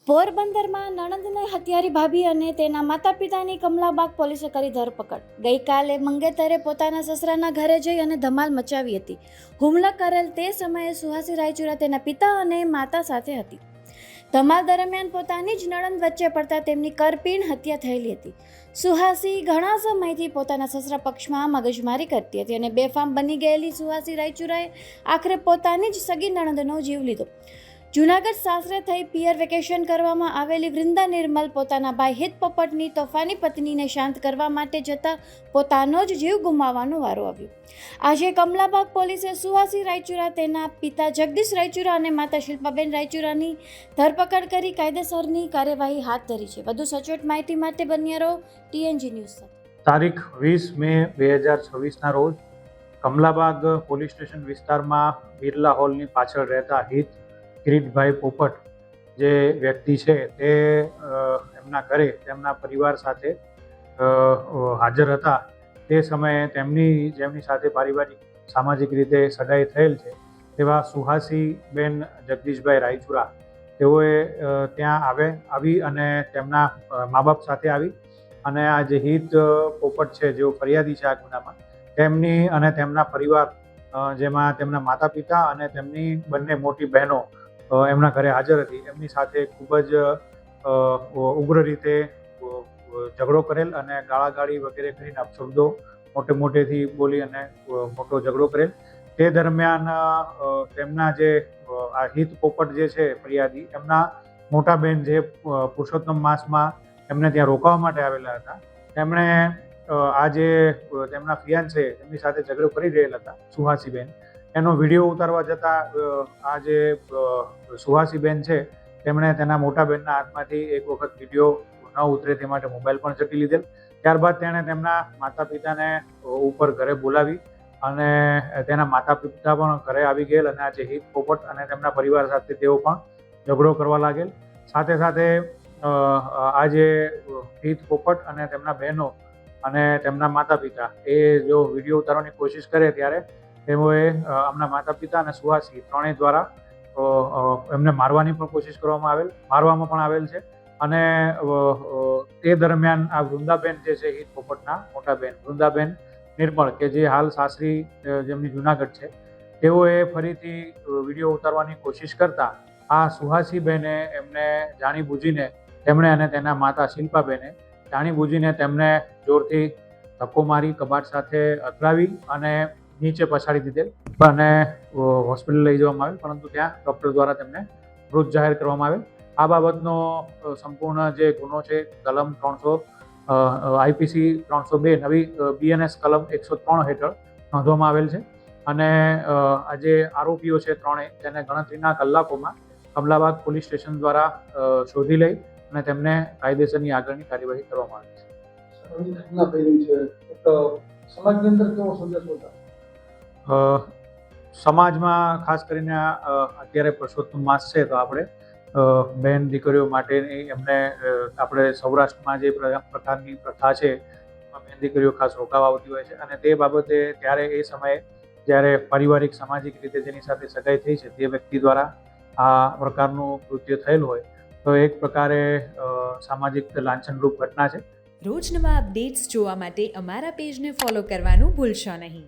પોરબંદરમાં નણંદને હત્યારી ભાભી અને તેના માતા પિતાની કમલાબાગ પોલીસે કરી ધરપકડ. ગઈકાલે મંગેતરે પોતાના સસરાના ઘરે જઈ અને ધમાલ મચાવી હતી. હુમલો કરેલ તે સમયે સુહાસી રાયચુરા તેના પિતા અને માતા સાથે હતી. ધમાલ દરમિયાન પોતાની જ નણંદ વચ્ચે પડતા તેમની કરપીણ હત્યા થયેલી હતી. સુહાસી ઘણા સમયથી પોતાના સસરા પક્ષમાં મગજમારી કરતી હતી અને બેફામ બની ગયેલી સુહાસી રાયચુરાએ આખરે પોતાની જ સગી નણંદનો જીવ લીધો. જૂનાગઢ સાસરે થઈ પિયર વેકેશન કરવામાં આવેલી વૃંદા નિર્મલ પોતાના ભાઈ હિત પોપટની તોફાની પત્નીને શાંત કરવા માટે જતા પોતાનો જ જીવ ગુમાવવાનો વારો આવ્યો. આજે કમલાબાગ પોલીસે સુહાસી રાયચુરા, તેના પિતા જગદીશ રાયચુરા અને માતા શિલ્પાબેન રાયચુરાની ધરપકડ કરી કાયદેસરની કાર્યવાહી હાથ ધરી છે. વધુ સચોટ માહિતી માટે બન્યા રહો TNG ન્યૂઝ સાથે. તારીખ 20 મે 2026ના રોજ કમલાબાગ પોલીસ સ્ટેશન વિસ્તારમાં બિરલા હોલની પાછળ રહેતા હિત કિરીટભાઈ પોપટ જે વ્યક્તિ છે તે એમના ઘરે તેમના પરિવાર સાથે હાજર હતા. તે સમયે જેમની સાથે પારિવારિક સામાજિક રીતે સગાઈ થયેલ છે તેવા સુહાસીબેન જગદીશભાઈ રાયચુરા તેઓએ ત્યાં આવી અને તેમના મા બાપ સાથે આવી અને આ જે હિત પોપટ છે જેઓ ફરિયાદી છે આ ગુનામાં, તેમની અને તેમના પરિવાર જેમાં તેમના માતા પિતા અને તેમની બંને મોટી બહેનો એમના ઘરે હાજર હતી. એમની સાથે ખૂબ જ ઉગ્ર રીતે ઝઘડો કરેલ અને ગાળાગાળી વગેરે કરીને અપશબ્દો મોટેથી બોલી અને મોટો ઝઘડો કરેલ. તે દરમિયાન તેમના જે આ હિત પોપટ જે છે ફરિયાદી, એમના મોટા બહેન જે પુરુષોત્તમ માસમાં એમને ત્યાં રોકાવા માટે આવેલા હતા, તેમણે આ જે તેમના ફિયાન્સે એમની સાથે ઝઘડો કરી રહેલા હતા સુહાસીબેન, એનો વિડીયો ઉતારવા જતાં આ જે સુહાસીબેન છે તેમણે તેના મોટા બહેનના હાથમાંથી એક વખત વિડીયો ન ઉતરે તે માટે મોબાઈલ પણ ઝડપી લીધેલ. ત્યારબાદ તેણે તેમના માતા પિતાને ઉપર ઘરે બોલાવી અને તેના માતા પિતા પણ ઘરે આવી ગયેલ અને આ જે હિત પોપટ અને તેમના પરિવાર સાથે તેઓ પણ ઝઘડો કરવા લાગેલ. સાથે આ જે હિત પોપટ અને તેમના બહેનો અને તેમના માતા પિતા એ જો વિડીયો ઉતારવાની કોશિશ કરે ત્યારે તેઓએ આમના માતા પિતા અને સુહાસી ત્રણેય દ્વારા એમને મારવાની પણ કોશિશ મારવામાં પણ આવેલ છે. અને તે દરમિયાન આ વૃંદાબેન જે છે હિત પોપટના મોટા બેન વૃંદાબેન નિર્મળ કે જે હાલ સાસરી જેમની જૂનાગઢ છે, તેઓએ ફરીથી વિડીયો ઉતારવાની કોશિશ કરતા આ સુહાસીબેને એમને જાણીબૂજીને તેમણે અને તેના માતા શિલ્પાબેને જાણીબૂજીને તેમને જોરથી ધક્કો મારી કબાટ સાથે અથડાવી અને નીચે પછાડી દીધેલ અને હોસ્પિટલ લઈ જવામાં આવેલ, પરંતુ ત્યાં ડૉક્ટર દ્વારા તેમને મૃત જાહેર કરવામાં આવેલ. આ બાબતનો સંપૂર્ણ જે ગુનો છે કલમ 300 IPC 302 નવી BNS કલમ 103 હેઠળ નોંધવામાં આવેલ છે અને આ જે આરોપીઓ છે ત્રણેય તેને ગણતરીના કલાકોમાં કમલાબાગ પોલીસ સ્ટેશન દ્વારા શોધી લઈ અને તેમને કાયદેસરની આગળની કાર્યવાહી કરવામાં આવી છે. સમાજમાં ખાસ કરીને અત્યારે પુરુષોત્તમ માસ છે તો આપણે બહેન દીકરીઓ માટેની એમને આપણે સૌરાષ્ટ્રમાં જે પ્રકારની પ્રથા છે એમાં બહેન દીકરીઓ ખાસ રોકાવા આવતી હોય છે અને તે બાબતે ત્યારે એ સમયે જ્યારે પારિવારિક સામાજિક રીતે જેની સાથે સગાઈ થઈ છે તે વ્યક્તિ દ્વારા આ પ્રકારનું કૃત્ય થયેલું હોય તો એક પ્રકારે સામાજિક લાંછનરૂપ ઘટના છે. રોજ નવા અપડેટ્સ જોવા માટે અમારા પેજને ફોલો કરવાનું ભૂલશો નહીં.